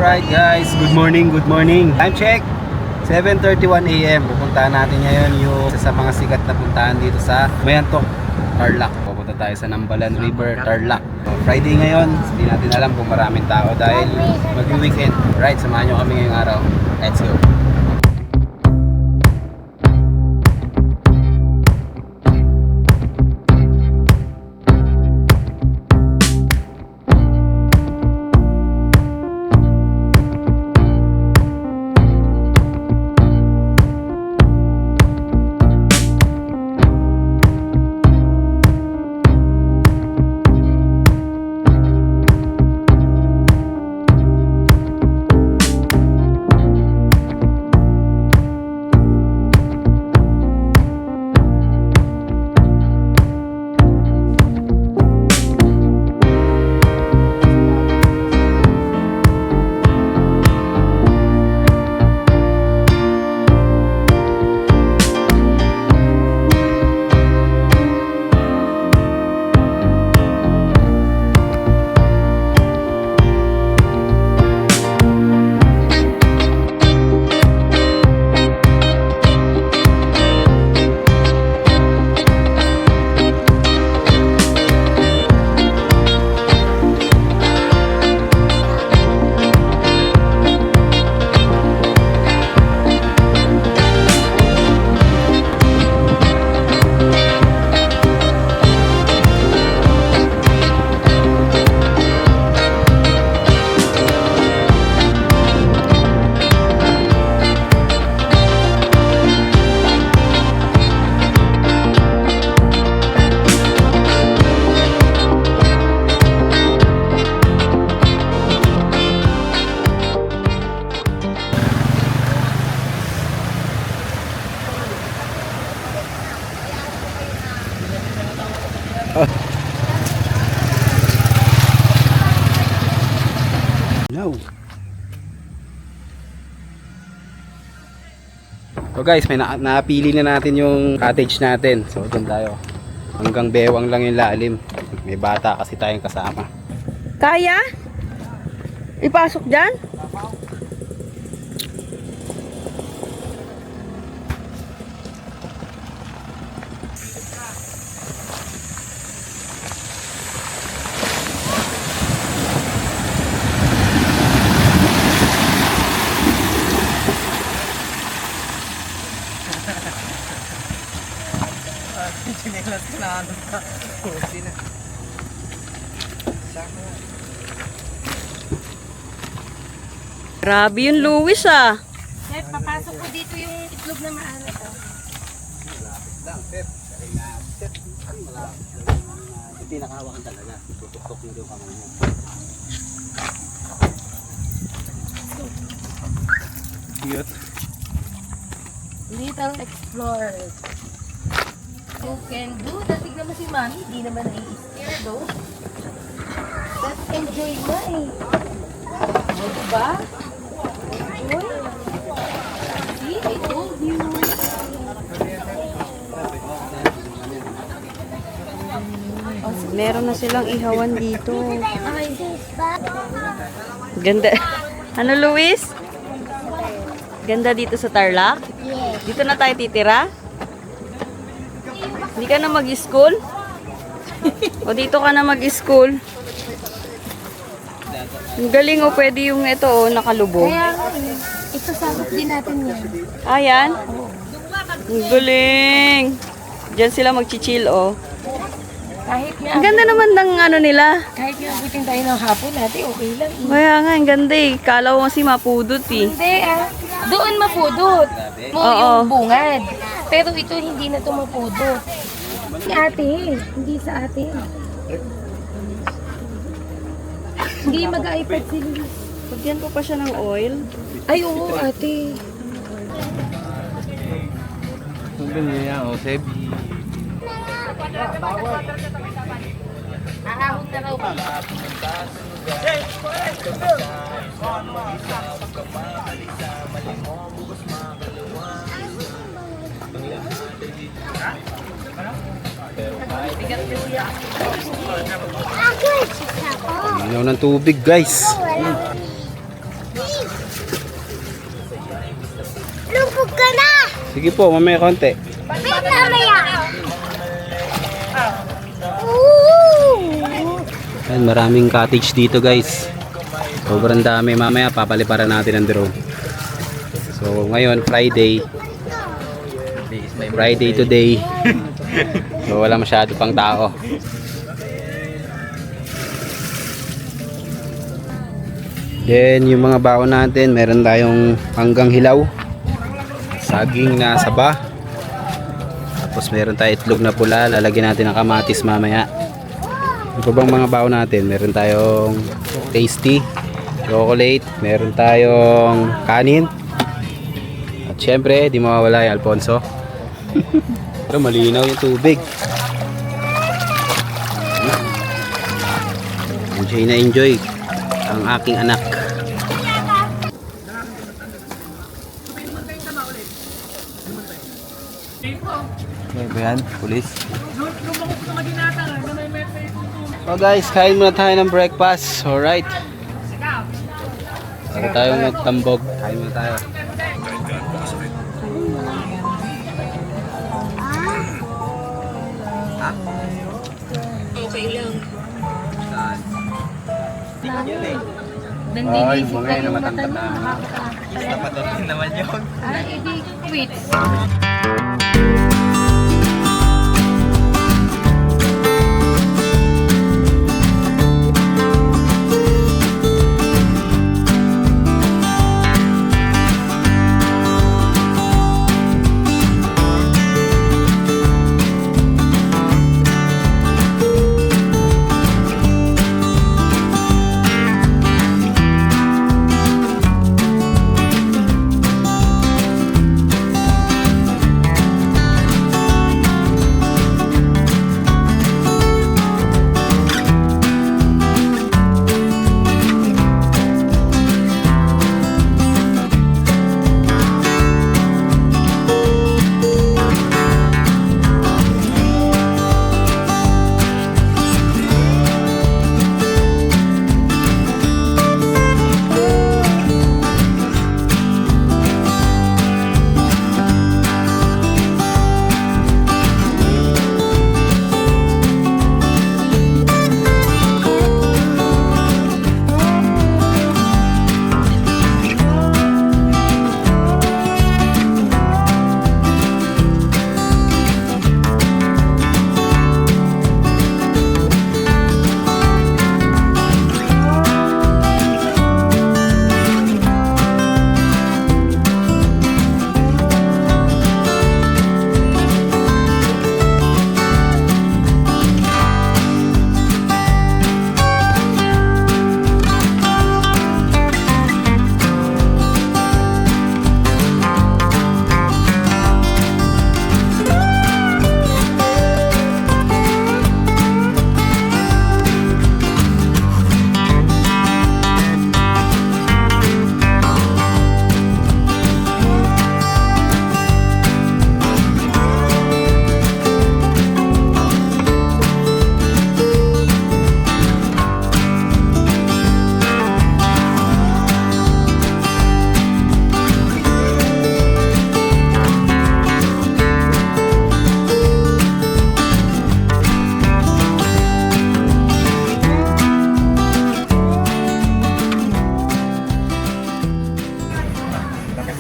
Alright guys, good morning. Time check, 7:31 AM. Pupuntahan natin ngayon yung isa sa mga sikat na puntahan dito sa Mayantok, Tarlac. Pupunta tayo sa Nambalan River, Tarlac. So, Friday ngayon, hindi natin alam kung maraming tao dahil mag-weekend. Right, samahan nyo kami ngayong araw. Let's go. No. So guys, may napili na natin yung cottage natin. So doon tayo. Hanggang bewang lang yung lalim. May bata kasi tayong kasama. Kaya? Ipasok dyan? Grabe yung Luis ah. Chef, papasok ko dito yung itlog na maalat. Malapit lang, Pep. Kasi na, Pep, malapit lang. Hindi nakahawakan talaga. Tutok-tok na yung kamay niya. Cute. Little Explorer. Who can do that? Tignan mo si Mami. Di naman nai-scare though. Let's enjoy na eh. O, diba? Enjoy. See, I told you. Meron na silang ihawan dito. Ganda. Ano Luis? Ganda dito sa Tarlac? Dito na tayo titira? Hindi ka na mag-school? O dito ka na mag-school? Ang galing o, pwede yung ito o, nakalubog. Kaya ito sabot din natin yan. Ayan. Ang galing. Diyan sila mag-chill o. Kahit nga, Ang ganda naman ng ano nila. kahit nga abutin tayo ng hapon natin, okay lang. Kaya nga, ang ganda eh. Kala ko kasi mapudot eh. Hindi ah. Doon mapudot. Mo Oo. yung bungad. Pero ito hindi na ito mapudot. Si ate. Hindi sa ate. Hindi mag-iPad si Luis. Lagyan ko pa siya ng oil. Ay, oo, ate. Sabi niya, o save. Ahahon na raw. Ilaw ng tubig guys. Lupog ka na! Sige po, mamaya konti. Wait, mamaya! Ooh! Ayan, maraming cottage dito guys. Sobrang dami. Mamaya papaliparan natin ang drone. So ngayon Friday. Friday today. So wala masyado pang tao. Then yung mga baon natin, meron tayong hanggang hilaw, saging na saba, tapos meron tayong itlog na pula, lalagyan natin ng kamatis mamaya. Ano bang mga baon natin? Meron tayong tasty, chocolate, meron tayong kanin, at syempre di mawawala yung Alfonso. Pero malinaw yung tubig. Enjoy na enjoy ang aking anak. Okay ba yan? Pulis? So guys, kain muna tayo ng breakfast. Alright. Para tayong magtambog. Kain muna tayo. Okay lang. Ay, bungay na matangkad na. Napatutin naman yun. Ah, edi quits.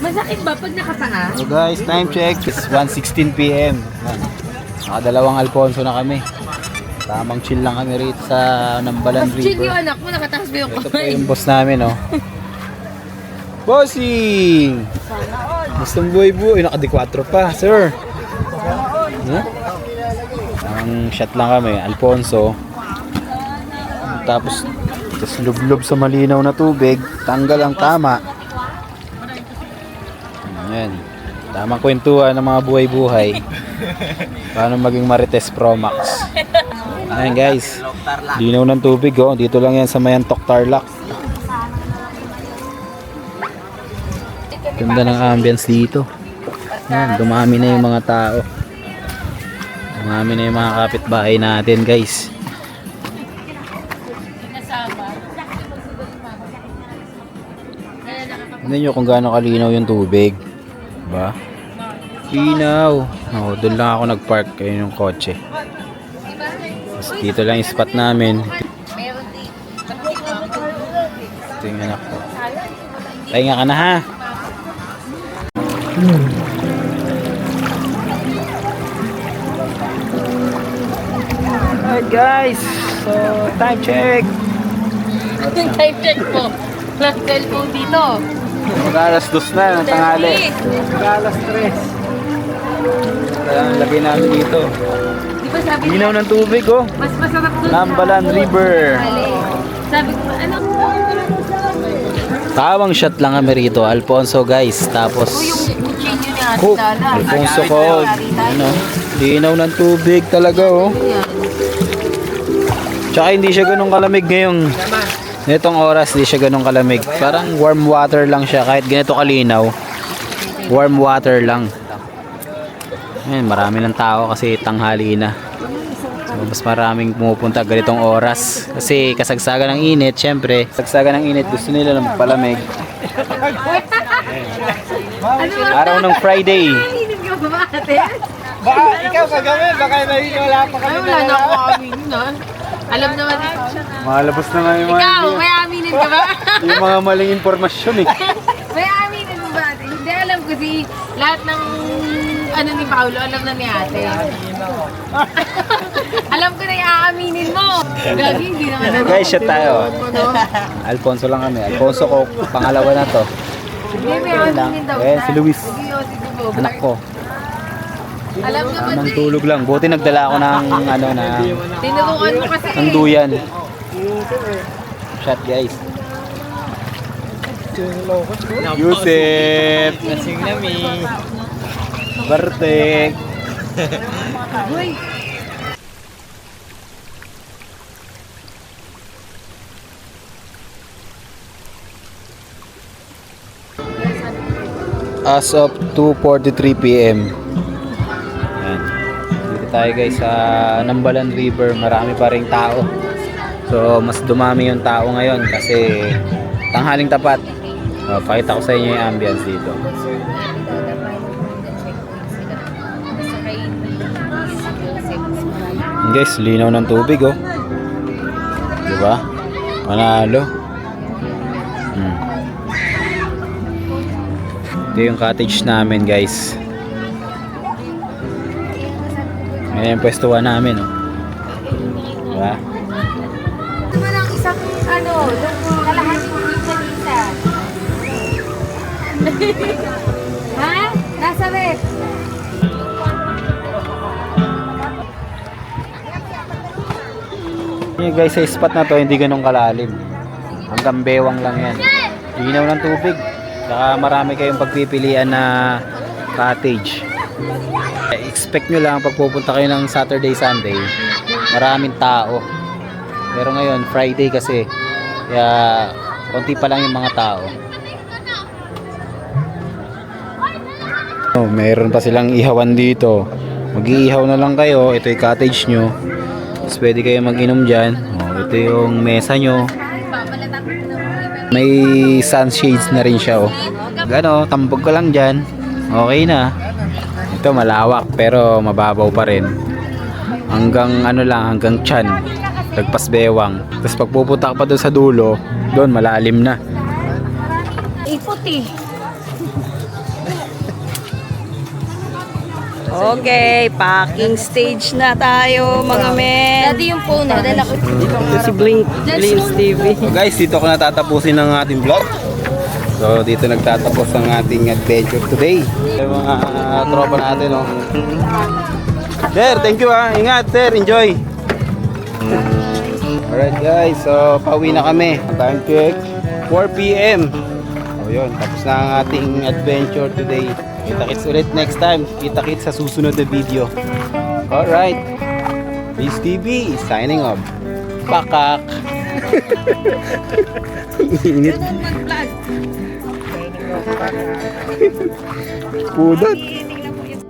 Masakit ba pag nakapaa? So guys, time check. It's 1:16 PM. Nakadalawang Alfonso na kami. Tamang chill lang kami rito sa Nambalan Mas chill River. yung anak mo, nakataas mo yung Ito po kamay. yung boss namin, oh. Bossing! Gustong buhay-buhay. Naka-D4 pa, sir. Huh? Tama Ang shot lang kami, Alfonso. Tapos lublob sa malinaw na tubig, tanggal ang tama. Ayan. Tamang kwentuhan ng mga buhay-buhay. Paano maging Marites Pro Max. Ayan guys, linaw ng tubig oh. Dito lang yan sa Mayantok, Tarlac. Ganda ng ambience dito. Ayan, dumami na yung mga tao. Dumami na yung mga kapitbahay natin guys. Tignan nyo kung gaano kalinaw yung tubig. Diba? Linaw. Oh, doon lang ako nagpark kayo yung kotse. Tapos dito lang yung spot namin. Ito yung anak ko. Pahinga ka na ha. Alright guys. So time check. Time check po. Plus cellphone dito. Mag-alas 2 na ng tanghali. Mag-alas 3. Kaya lagay namin dito. Di ba sabi Linaw ng tubig oh. mas masarap doon Nambalan River. Sabi ko, ano? Tawang shot lang kami rito. Alfonso guys. Tapos Yung kutsilyo niya, Coke. Dala. Alfonso Coke. Ano? Linaw ng tubig talaga oh. Yan. Tsaka hindi siya ganun kalamig ngayon. Nitong oras hindi siya ganun kalamig. Parang warm water lang siya kahit ganito kalinaw. Warm water lang. Ayan, marami ng tao kasi tanghali na. So, mas maraming pumupunta ganitong oras. Kasi kasagsagan ng init, syempre. Kasagsagan ng init, gusto nila ng palamig. Araw ng Friday. Hindi ka ba ate? Baka ikaw kagabi, baka wala pa kami Ay, wala na ako aminin na. Alam naman ito. Malabas naman yung mga, Ikaw, may aminin ka ba? yung mga maling impormasyon eh. May aminin mo ba ate? Hindi, alam ko si lahat ng ano ni Paolo, alam na ni ate. Alam ko na i-aaminin mo. Gagi, hindi naman ako. Guys, shot tayo. Alfonso lang kami. Alfonso ko, pangalawa na to. Hindi, may aminin daw. Ayan, si Luis. Sige, o, si Dubo. Anak ko. Alam naman Tamang eh. tulog lang. Buti nagdala ako ng ano na Tinuruan mo kasi. ng duyan. Shot guys. Yusef. Kasing nami. Bartek. Uy, As of 2:43 PM. Yan. Dito tayo guys sa Nambalan River. Marami pa ring tao. So mas dumami yung tao ngayon kasi tanghaling tapat. Pakita ko sa inyo yung ambience dito. Guys, linaw ng tubig oh. Diba? Manalo. Ito yung cottage namin guys. Ngayon yung pwestuhan namin oh. Diba? naman ang isang ano, kalahati ng pizza. Ha? Nasa ref. Yung guys sa spot na to hindi ganun kalalim. Hanggang bewang lang yan. Linaw ng tubig. Saka marami kayong pagpipilian na cottage. Expect nyo lang pag pupunta kayo ng Saturday, Sunday, maraming tao. Pero ngayon Friday kasi, kaya konti pa lang yung mga tao. Oh, meron pa silang ihawan dito. Mag-iihaw na lang kayo. Ito yung cottage nyo. Tapos pwede kayo mag-inom dyan. Oh, ito yung mesa nyo. May sunshades na rin siya. Oh. Gano, tambog ka lang dyan. Okay na. Ito malawak pero mababaw pa rin. Hanggang ano lang, hanggang tiyan. Lagpas bewang. Tapos pag pupunta ka pa doon sa dulo, doon malalim na. Iputi. Okay, packing stage na tayo mga men. Daddy yung phone na, dala ko. Ito si Blink, Blinks TV. So guys, dito ko natatapusin ang ating vlog. So dito nagtatapos ang ating adventure today. Yung mga tropa natin, oh. Sir, thank you ha. Ingat, sir. Enjoy. Alright guys, so pauwi na kami. Time check, 4 p.m. O yun, tapos na ang ating adventure today. Kita-kits ulit next time. Kita-kits sa susunod na video. Alright. This TV is signing off. Pakak. Init. Pudot. Tingnan mo yun.